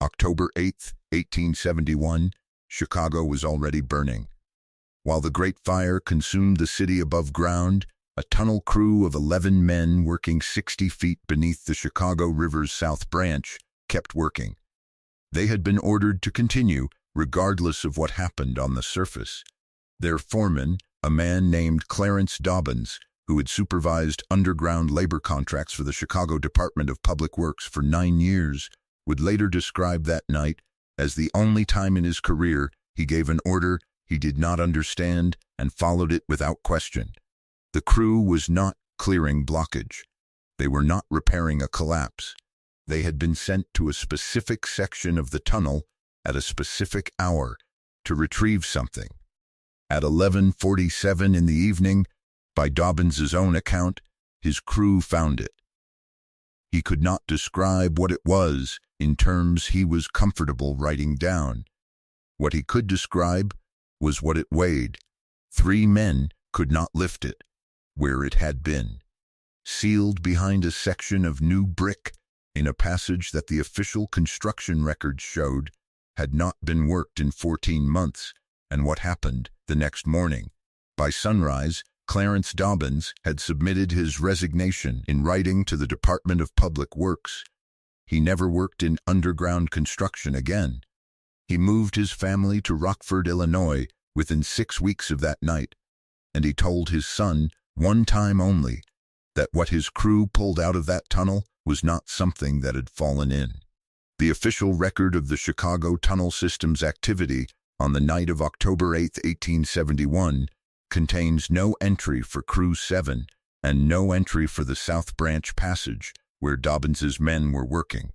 October 8, 1871, Chicago was already burning. While the Great Fire consumed the city above ground, a tunnel crew of 11 men working 60 feet beneath the Chicago River's South Branch kept working. They had been ordered to continue, regardless of what happened on the surface. Their foreman, a man named Clarence Dobbins, who had supervised underground labor contracts for the Chicago Department of Public Works for 9 years, would later describe that night as the only time in his career he gave an order he did not understand and followed it without question. The crew was not clearing blockage. They were not repairing a collapse. They had been sent to a specific section of the tunnel at a specific hour to retrieve something. At 11:47 in the evening, by Dobbins's own account, his crew found it. He could not describe what it was in terms he was comfortable writing down. What he could describe was what it weighed. 3 men could not lift it, where it had been. Sealed behind a section of new brick in a passage that the official construction records showed had not been worked in 14 months, and what happened the next morning. By sunrise, Clarence Dobbins had submitted his resignation in writing to the Department of Public Works. He never worked in underground construction again. He moved his family to Rockford, Illinois, within 6 weeks of that night, and he told his son, one time only, that what his crew pulled out of that tunnel was not something that had fallen in. The official record of the Chicago tunnel system's activity on the night of October 8, 1871, contains no entry for Crew 7 and no entry for the South Branch Passage, where Dobbins's men were working.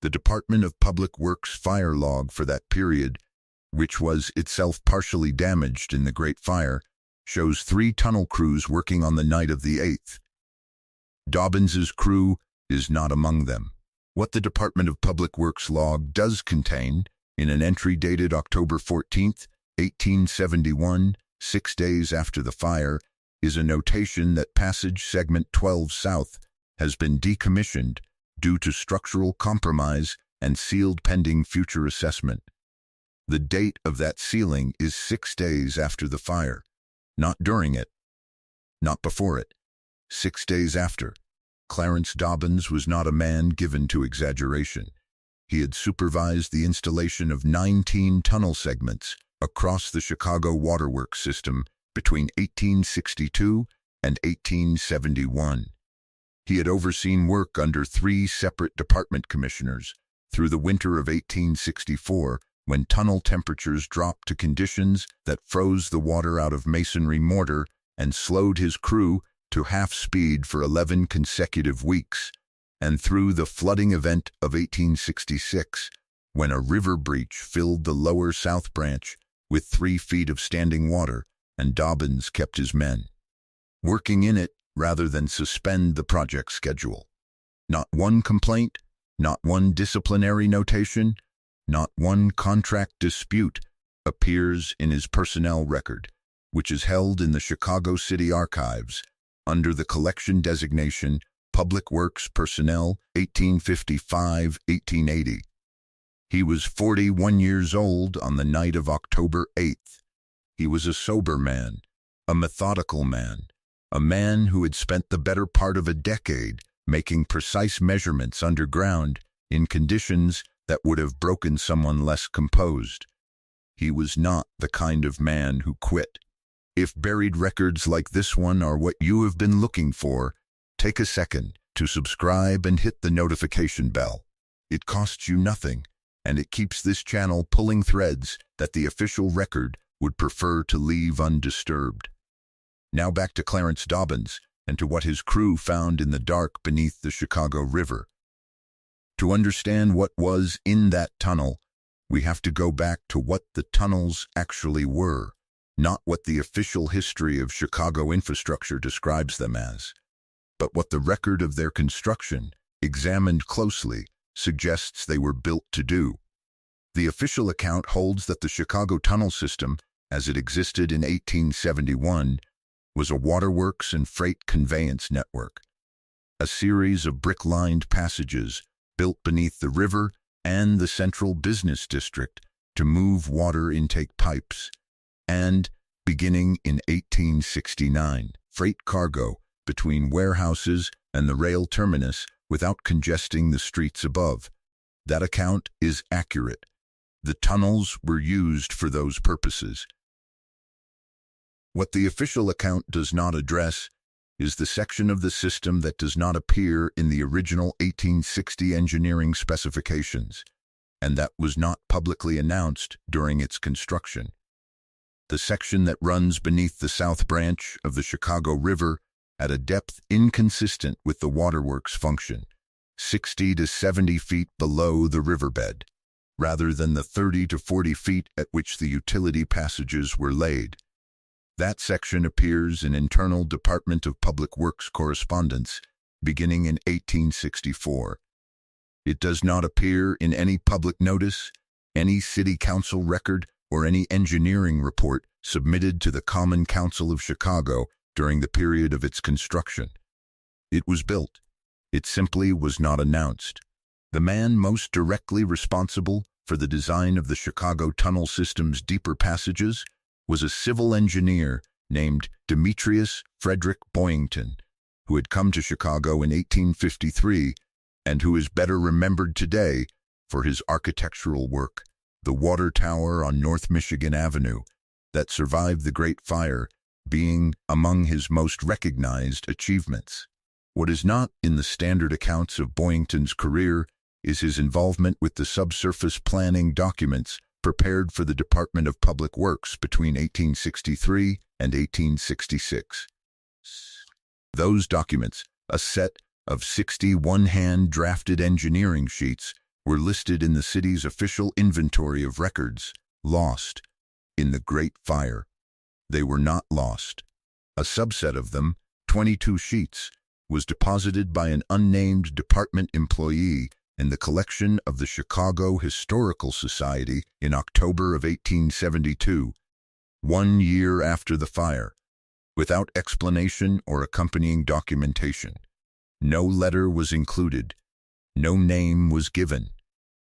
The Department of Public Works fire log for that period, which was itself partially damaged in the Great Fire, shows 3 tunnel crews working on the night of the 8th. Dobbins's crew is not among them. What the Department of Public Works log does contain, in an entry dated October 14, 1871, 6 days after the fire, is a notation that Passage Segment 12 South has been decommissioned due to structural compromise and sealed pending future assessment. The date of that sealing is 6 days after the fire, not during it, not before it. 6 days after. Clarence Dobbins was not a man given to exaggeration. He had supervised the installation of 19 tunnel segments across the Chicago waterworks system between 1862 and 1871. He had overseen work under 3 separate department commissioners through the winter of 1864, when tunnel temperatures dropped to conditions that froze the water out of masonry mortar and slowed his crew to half speed for 11 consecutive weeks, and through the flooding event of 1866, when a river breach filled the lower South Branch with 3 feet of standing water, and Dobbins kept his men working in it rather than suspend the project schedule. Not one complaint, not one disciplinary notation, not one contract dispute appears in his personnel record, which is held in the Chicago City Archives under the collection designation Public Works Personnel 1855-1880. He was 41 years old on the night of October 8th. He was a sober man, a methodical man, a man who had spent the better part of a decade making precise measurements underground in conditions that would have broken someone less composed. He was not the kind of man who quit. If buried records like this one are what you have been looking for, take a second to subscribe and hit the notification bell. It costs you nothing, and it keeps this channel pulling threads that the official record would prefer to leave undisturbed. Now back to Clarence Dobbins and to what his crew found in the dark beneath the Chicago River. To understand what was in that tunnel, we have to go back to what the tunnels actually were, not what the official history of Chicago infrastructure describes them as, but what the record of their construction, examined closely, suggests they were built to do. The official account holds that the Chicago tunnel system, as it existed in 1871, was a waterworks and freight conveyance network. A series of brick-lined passages built beneath the river and the central business district to move water intake pipes, and, beginning in 1869, freight cargo between warehouses and the rail terminus without congesting the streets above. That account is accurate. The tunnels were used for those purposes. What the official account does not address is the section of the system that does not appear in the original 1860 engineering specifications, and that was not publicly announced during its construction. The section that runs beneath the south branch of the Chicago River at a depth inconsistent with the waterworks function, 60 to 70 feet below the riverbed, rather than the 30 to 40 feet at which the utility passages were laid. That section appears in internal Department of Public Works correspondence beginning in 1864. It does not appear in any public notice, any city council record, or any engineering report submitted to the Common Council of Chicago during the period of its construction. It was built. It simply was not announced. The man most directly responsible for the design of the Chicago tunnel system's deeper passages was a civil engineer named Demetrius Frederick Boyington, who had come to Chicago in 1853 and who is better remembered today for his architectural work, the water tower on North Michigan Avenue, that survived the Great Fire, being among his most recognized achievements. What is not in the standard accounts of Boyington's career is his involvement with the subsurface planning documents prepared for the Department of Public Works between 1863 and 1866. Those documents, a set of 60 one-hand drafted engineering sheets, were listed in the city's official inventory of records, lost in the Great Fire. They were not lost. A subset of them, 22 sheets, was deposited by an unnamed department employee in the collection of the Chicago Historical Society in October of 1872, 1 year after the fire, without explanation or accompanying documentation. No letter was included. No name was given.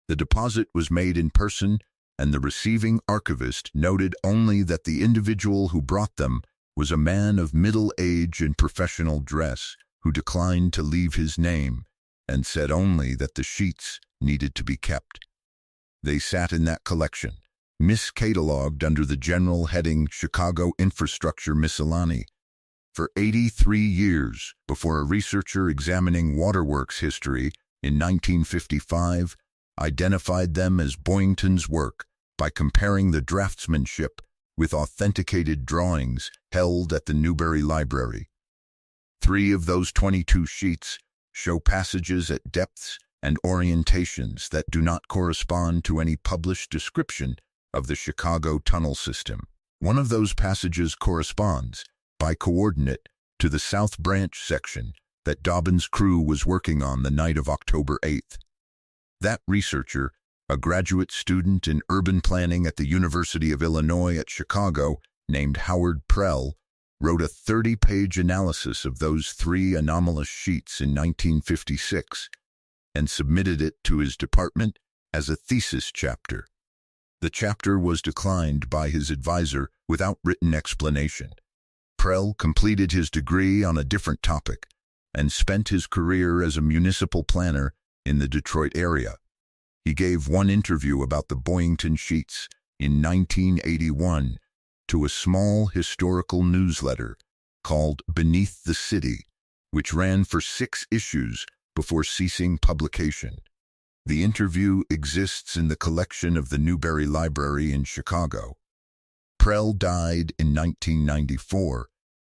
The deposit was made in person, and the receiving archivist noted only that the individual who brought them was a man of middle age and professional dress who declined to leave his name and said only that the sheets needed to be kept. They sat in that collection, miscatalogued under the general heading Chicago Infrastructure Miscellany, for 83 years before a researcher examining waterworks history in 1955 identified them as Boyington's work by comparing the draftsmanship with authenticated drawings held at the Newberry Library. 3 of those 22 sheets show passages at depths and orientations that do not correspond to any published description of the Chicago tunnel system. One of those passages corresponds, by coordinate, to the South Branch section that Dobbin's crew was working on the night of October 8th. That researcher, a graduate student in urban planning at the University of Illinois at Chicago, named Howard Prell, wrote a 30-page analysis of those 3 anomalous sheets in 1956 and submitted it to his department as a thesis chapter. The chapter was declined by his advisor without written explanation. Prell completed his degree on a different topic and spent his career as a municipal planner in the Detroit area. He gave one interview about the Boyington sheets in 1981 to a small historical newsletter called Beneath the City, which ran for 6 issues before ceasing publication. The interview exists in the collection of the Newberry Library in Chicago. Prell died in 1994.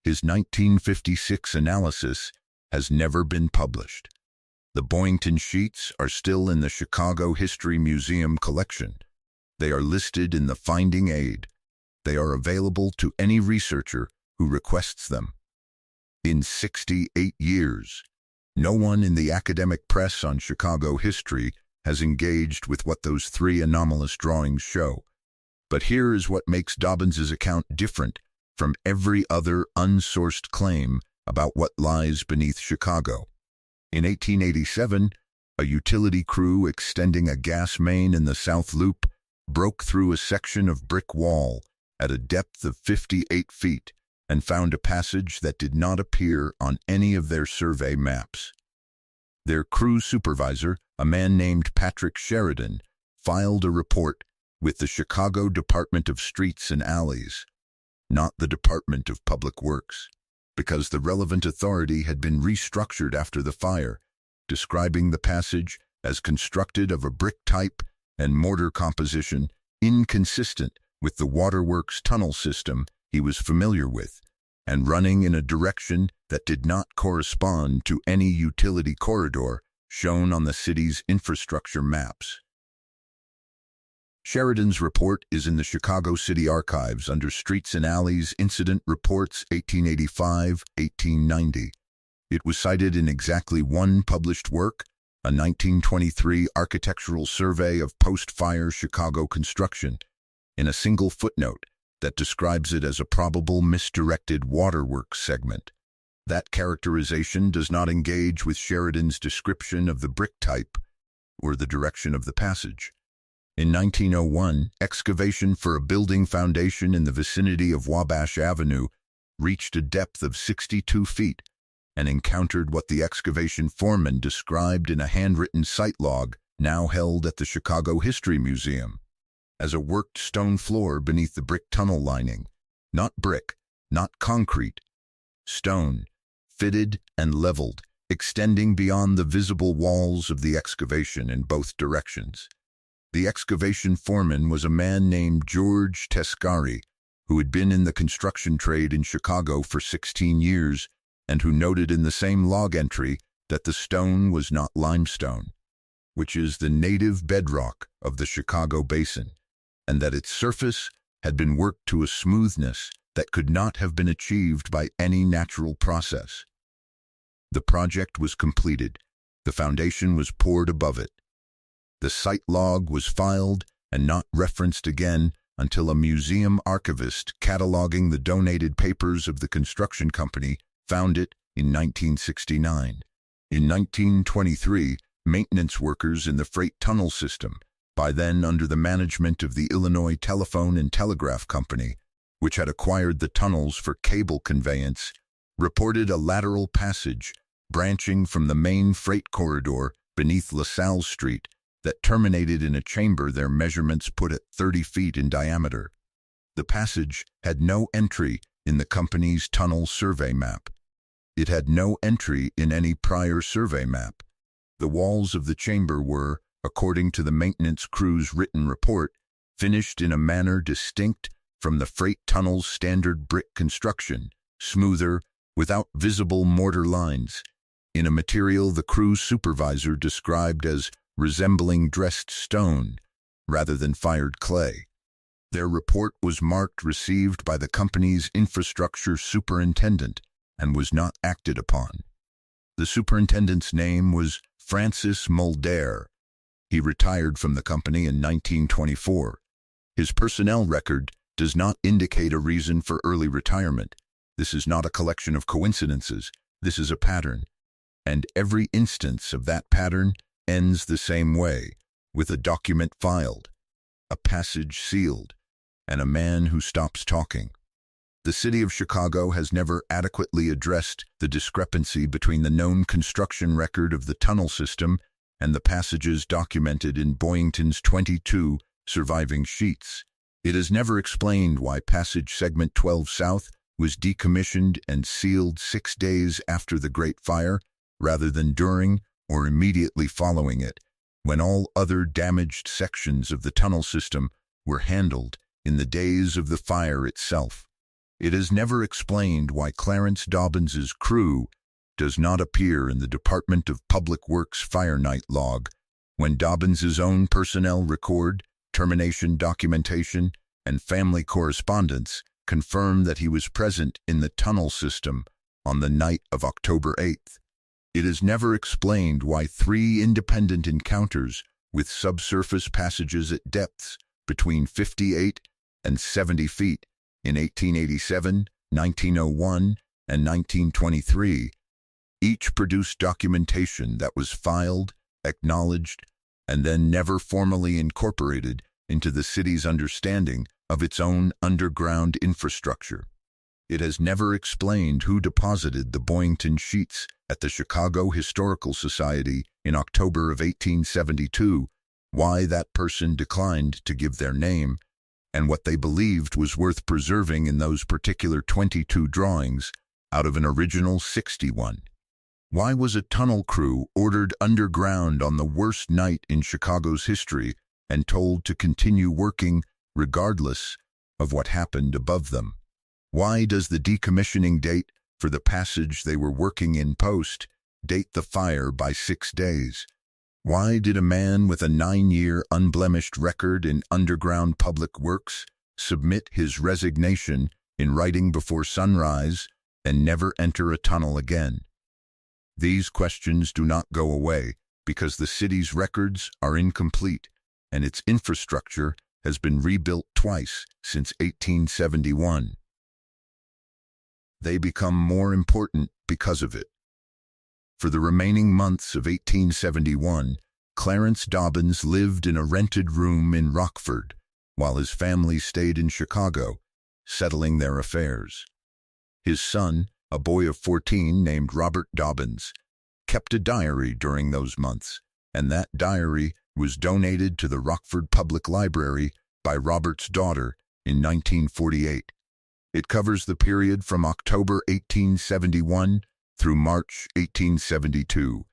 His 1956 analysis has never been published. The Boyington sheets are still in the Chicago History Museum collection. They are listed in the Finding Aid. They are available to any researcher who requests them. In 68 years, no one in the academic press on Chicago history has engaged with what those 3 anomalous drawings show. But here is what makes Dobbin's account different from every other unsourced claim about what lies beneath Chicago. In 1887, A utility crew extending a gas main in the South Loop broke through a section of brick wall at a depth of 58 feet and found a passage that did not appear on any of their survey maps. Their crew supervisor, a man named Patrick Sheridan, filed a report with the Chicago Department of Streets and Alleys, not the Department of Public Works, because the relevant authority had been restructured after the fire, describing the passage as constructed of a brick type and mortar composition inconsistent with the waterworks tunnel system he was familiar with, and running in a direction that did not correspond to any utility corridor shown on the city's infrastructure maps. Sheridan's report is in the Chicago City Archives under Streets and Alleys Incident Reports 1885-1890. It was cited in exactly one published work, a 1923 architectural survey of post-fire Chicago construction, in a single footnote that describes it as a probable misdirected waterworks segment. That characterization does not engage with Sheridan's description of the brick type or the direction of the passage. In 1901, excavation for a building foundation in the vicinity of Wabash Avenue reached a depth of 62 feet and encountered what the excavation foreman described in a handwritten site log now held at the Chicago History Museum as a worked stone floor beneath the brick tunnel lining. Not brick, not concrete, stone, fitted and leveled, extending beyond the visible walls of the excavation in both directions. The excavation foreman was a man named George Tescari, who had been in the construction trade in Chicago for 16 years and who noted in the same log entry that the stone was not limestone, which is the native bedrock of the Chicago Basin, and that its surface had been worked to a smoothness that could not have been achieved by any natural process. The project was completed. The foundation was poured above it. The site log was filed and not referenced again until a museum archivist cataloging the donated papers of the construction company found it in 1969. In 1923, maintenance workers in the freight tunnel system, by then under the management of the Illinois Telephone and Telegraph Company, which had acquired the tunnels for cable conveyance, reported a lateral passage branching from the main freight corridor beneath LaSalle Street that terminated in a chamber their measurements put at 30 feet in diameter. The passage had no entry in the company's tunnel survey map. It had no entry in any prior survey map. The walls of the chamber were, according to the maintenance crew's written report, finished in a manner distinct from the freight tunnel's standard brick construction, smoother, without visible mortar lines, in a material the crew supervisor described as resembling dressed stone rather than fired clay. Their report was marked received by the company's infrastructure superintendent and was not acted upon. The superintendent's name was Francis Muldair. He retired from the company in 1924. His personnel record does not indicate a reason for early retirement. This is not a collection of coincidences. This is a pattern. And every instance of that pattern ends the same way, with a document filed, a passage sealed, and a man who stops talking. The city of Chicago has never adequately addressed the discrepancy between the known construction record of the tunnel system and the passages documented in Boyington's 22 surviving sheets. It has never explained why passage segment 12 South was decommissioned and sealed 6 days after the Great Fire, rather than during or immediately following it, when all other damaged sections of the tunnel system were handled in the days of the fire itself. It has never explained why Clarence Dobbins's crew does not appear in the Department of Public Works Fire Night log, when Dobbins's own personnel record, termination documentation, and family correspondence confirm that he was present in the tunnel system on the night of October 8th. It is never explained why 3 independent encounters with subsurface passages at depths between 58 and 70 feet in 1887, 1901, and 1923 each produced documentation that was filed acknowledged, and then never formally incorporated into the city's understanding of its own underground infrastructure. It has never explained who deposited the Boyington sheets at the Chicago Historical Society in October of 1872, why that person declined to give their name, and what they believed was worth preserving in those particular 22 drawings out of an original 61. Why was a tunnel crew ordered underground on the worst night in Chicago's history and told to continue working regardless of what happened above them? Why does the decommissioning date for the passage they were working in post date the fire by 6 days? Why did a man with a 9-year unblemished record in underground public works submit his resignation in writing before sunrise and never enter a tunnel again? These questions do not go away because the city's records are incomplete and its infrastructure has been rebuilt twice since 1871. They become more important because of it. For the remaining months of 1871, Clarence Dobbins lived in a rented room in Rockford, while his family stayed in Chicago, settling their affairs. His son, a boy of 14 named Robert Dobbins, kept a diary during those months, and that diary was donated to the Rockford Public Library by Robert's daughter in 1948. It covers the period from October 1871 through March 1872,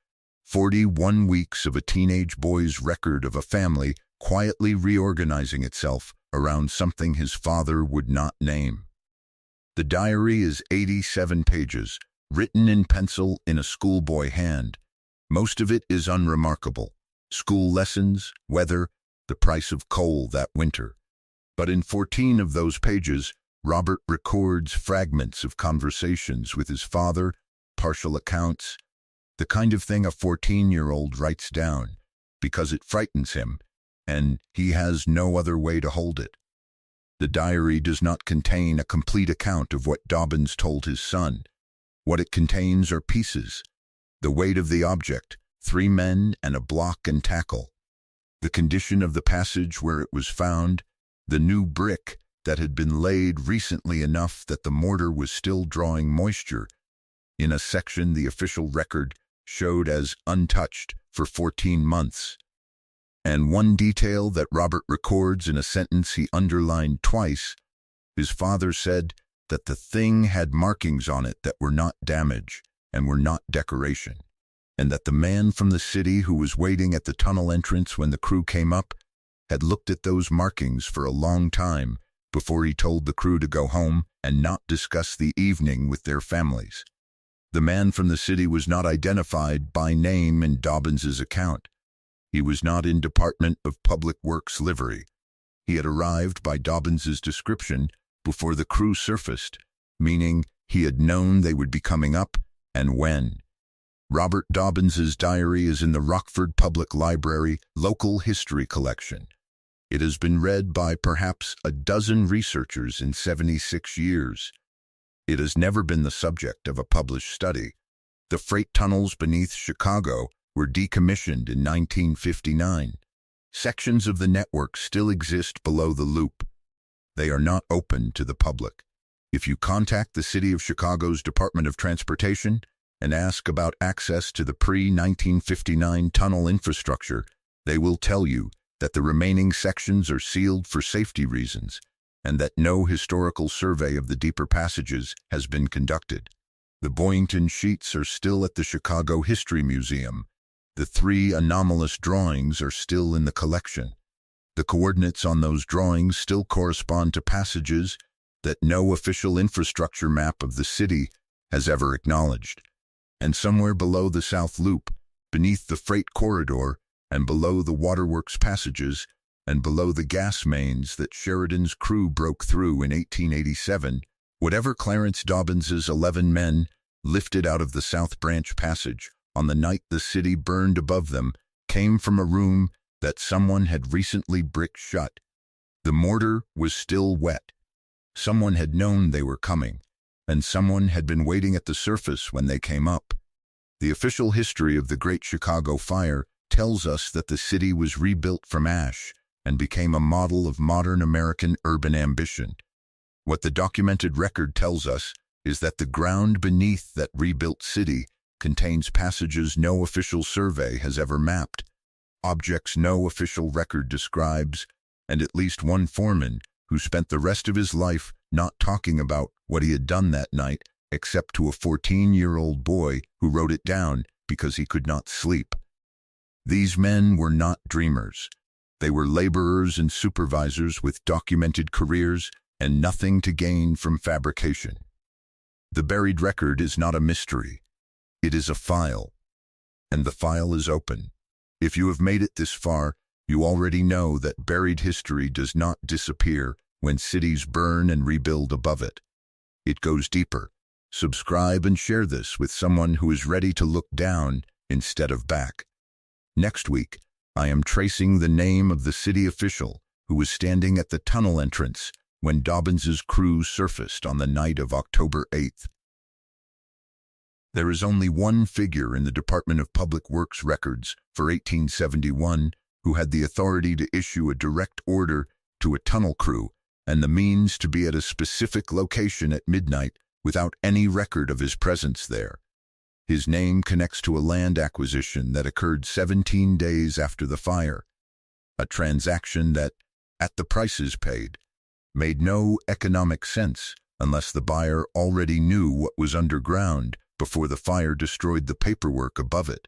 41 weeks of a teenage boy's record of a family quietly reorganizing itself around something his father would not name. The diary is 87 pages, written in pencil in a schoolboy hand. Most of it is unremarkable: school lessons, weather, the price of coal that winter. But in 14 of those pages, Robert records fragments of conversations with his father, partial accounts, the kind of thing a 14-year-old writes down because it frightens him, and he has no other way to hold it. The diary does not contain a complete account of what Dobbins told his son. What it contains are pieces: the weight of the object, 3 men and a block and tackle, the condition of the passage where it was found, the new brick that had been laid recently enough that the mortar was still drawing moisture, in a section the official record showed as untouched for 14 months. And one detail that Robert records in a sentence he underlined twice: his father said that the thing had markings on it that were not damage and were not decoration, and that the man from the city who was waiting at the tunnel entrance when the crew came up had looked at those markings for a long time before he told the crew to go home and not discuss the evening with their families. The man from the city was not identified by name in Dobbins's account. He was not in Department of Public Works livery. He had arrived by Dobbins's description before the crew surfaced, meaning he had known they would be coming up and when. Robert Dobbins's diary is in the Rockford Public Library Local History Collection. It has been read by perhaps a dozen researchers in 76 years. It has never been the subject of a published study. The freight tunnels beneath Chicago were decommissioned in 1959. Sections of the network still exist below the loop. They are not open to the public. If you contact the City of Chicago's Department of Transportation and ask about access to the pre-1959 tunnel infrastructure, they will tell you that the remaining sections are sealed for safety reasons and that no historical survey of the deeper passages has been conducted. The Boyington sheets are still at the Chicago History Museum. The 3 anomalous drawings are still in the collection. The coordinates on those drawings still correspond to passages that no official infrastructure map of the city has ever acknowledged. And somewhere below the South Loop, beneath the freight corridor, and below the waterworks passages, and below the gas mains that Sheridan's crew broke through in 1887, whatever Clarence Dobbins's 11 men lifted out of the South Branch Passage on the night the city burned above them came from a room that someone had recently bricked shut. The mortar was still wet. Someone had known they were coming, and someone had been waiting at the surface when they came up. The official history of the Great Chicago Fire tells us that the city was rebuilt from ash and became a model of modern American urban ambition. What the documented record tells us is that the ground beneath that rebuilt city contains passages no official survey has ever mapped, objects no official record describes, and at least one foreman who spent the rest of his life not talking about what he had done that night except to a 14-year-old boy who wrote it down because he could not sleep. These men were not dreamers. They were laborers and supervisors with documented careers and nothing to gain from fabrication. The buried record is not a mystery. It is a file, and the file is open. If you have made it this far, you already know that buried history does not disappear when cities burn and rebuild above it. It goes deeper. Subscribe and share this with someone who is ready to look down instead of back. Next week, I am tracing the name of the city official who was standing at the tunnel entrance when Dobbins's crew surfaced on the night of October 8th. There is only one figure in the Department of Public Works records for 1871 who had the authority to issue a direct order to a tunnel crew and the means to be at a specific location at midnight without any record of his presence there. His name connects to a land acquisition that occurred 17 days after the fire, a transaction that, at the prices paid, made no economic sense unless the buyer already knew what was underground before the fire destroyed the paperwork above it.